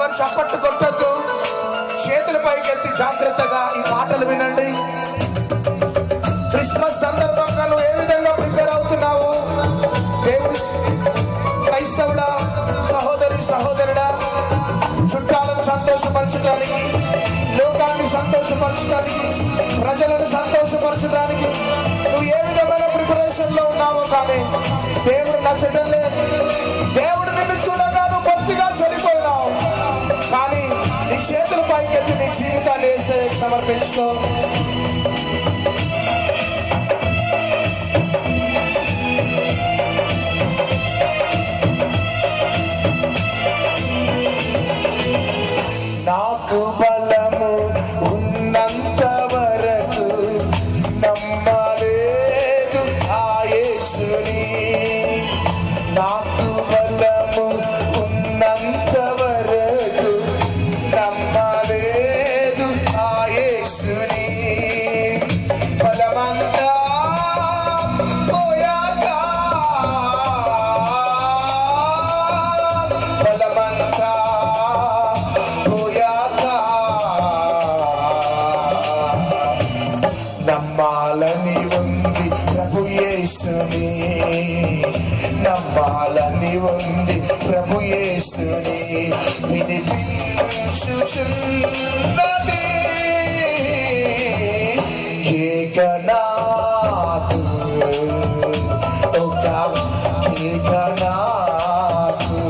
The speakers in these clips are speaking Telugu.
ఎవరు చప్పట్లు కొట్టద్దు, చేతుల పైకెత్తి జాగ్రత్తగా ఈ మాటలు వినండి. క్రిస్మస్ సందర్భంగా నువ్వు ఏ విధంగా ప్రిపేర్ అవుతున్నావు? దేవుడి క్రైస్తవుడా, సహోదరి సహోదరుడా, చుట్టాలను సంతోషపరచడానికి, లోకాన్ని సంతోషపరచడానికి, ప్రజలను సంతోషపరచడానికి నువ్వు ఏ విధమైన ప్రిపరేషన్ లో ఉన్నావో కానీ దేవుడు నచ్చడం లేదు. దేవుడు నిన్ను చూడగా నువ్వు కొద్దిగా సరిపోయినావు, కానీ నీ చేతుల పైకెత్తి నీ జీవితాన్ని వేసే సమర్పించుకో. నాకు బలము ఉన్నంత వరకు నమ్మలేదు ఆ యేసుని. నాకు బలము ఉన్నంత వరకు నమ్మలేదు ఆ యేసుని. బలమంతా పోయాక, బలమంతా నమ్మాలని ఉంది ప్రభు యేసుని, నమ్మాలని ఉంది ప్రభు యేసుని. వినిపించుచున్నది ఏకనాథు, ఒక ఏకనాథు,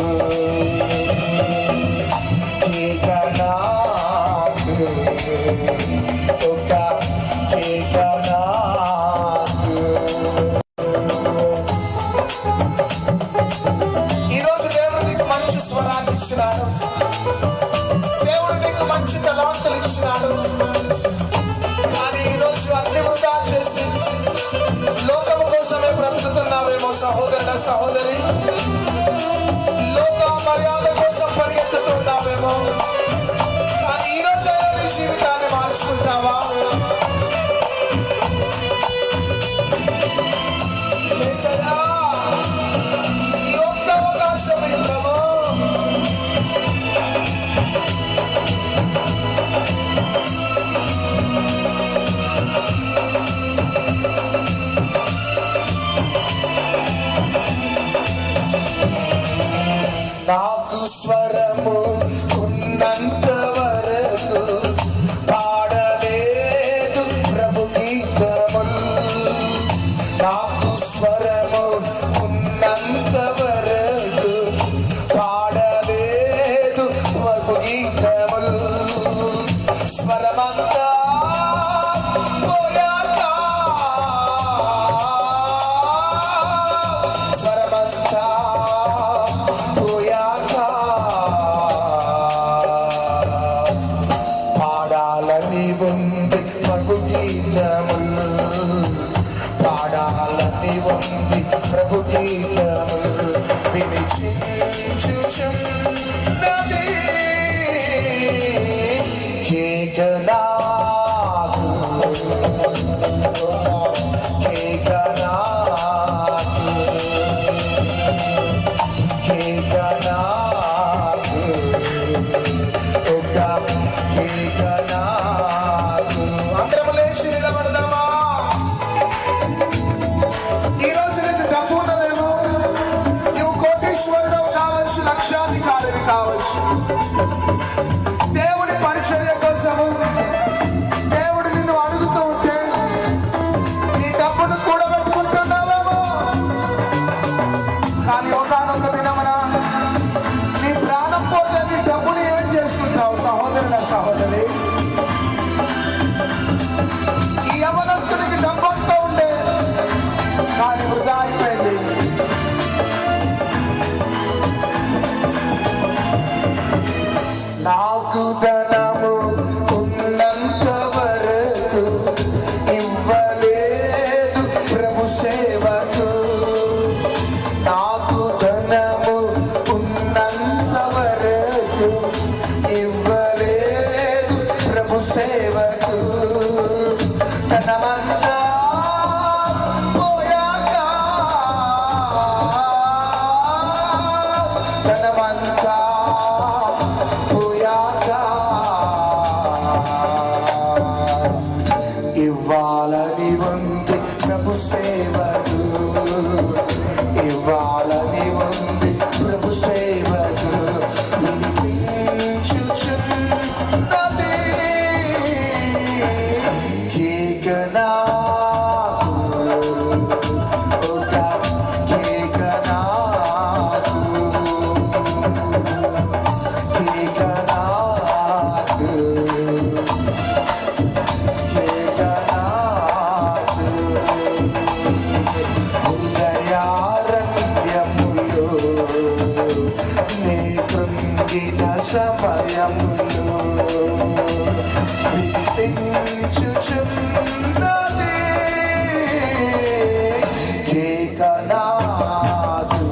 ఏకనాథు, ఒక ఏకనాథు. ఈరోజు దేవుడు నీకు మంచి స్వరాన్ని ఇచ్చినాడు, దేవుడు నీకు మంచి తలాంతులు ఇచ్చినాడు. కానీ ఈరోజు అన్ని వృధా చేసి లోకము కోసమే బ్రతుకుతున్నావేమో సహోదరుడ సహోదరి, లోక మర్యాద కోసం పరిగెత్తుతున్నావేమో. కానీ ఈరోజు నీ జీవితాన్ని మార్చుకుంటావా? ఈ ఒక్క అవకాశం ఇవ్వము. నాకు స్వరము ఉన్నంత వరకు పాడలేదు ప్రభు గీతములు. నాకు స్వరము ఉన్నంత వరకు పాడలేదు ప్రభు గీతములు. స్వరమంతా పోయాక, స్వరమంతా పోయాక పాడాలని ఉంది ప్రభు గీతములు, పాడాలని ఉంది ప్రభు గీతములు. వినిపించుచున్నది ఏకనాథు, ఏకనాథు, ఏకనాథు, ఒక ఏకనాథు. అందరం లేచి నిలబడదామా? ఈరోజు నీకు డబ్బు ఉన్నదేమో, నువ్వు కోటీశ్వరుడు కావచ్చు, లక్షాధికారివి కావచ్చు. దేవుని పరిచర్య కోసము దేవుడు నిన్ను అడుగుతూ ఉంటే నీ డబ్బును కూడబెట్టుకుంటున్నావేమో. కానీ ఒకనొక దినమున నీ ప్రాణం పోతే నీ డబ్బుని ఏం చేసుకుంటావు సహోదరుల సహోదరి? ఈ యవనస్తునికి డబ్బు అంతా ఉండే, కానీ వృధా అయిపోయింది. నాకు ధనము ఉన్నంత వరకు ఇవ్వలేదు ప్రభు సేవకు. నాకు ధనము ఉన్నంత వరకు ఇవ్వలేదు ప్రభు సేవకు. ధనమంతా పోయాక, ధనమంతా ఉంది ప్రభు సేవకు వినిపించుచున్నది కేకనాకు ఒక కేకనాకు కేకనాకు కేకనాకు హృదయారణ్యములో నీ కృంగిన సమయములో వినిపించుచున్నది కేకనాదు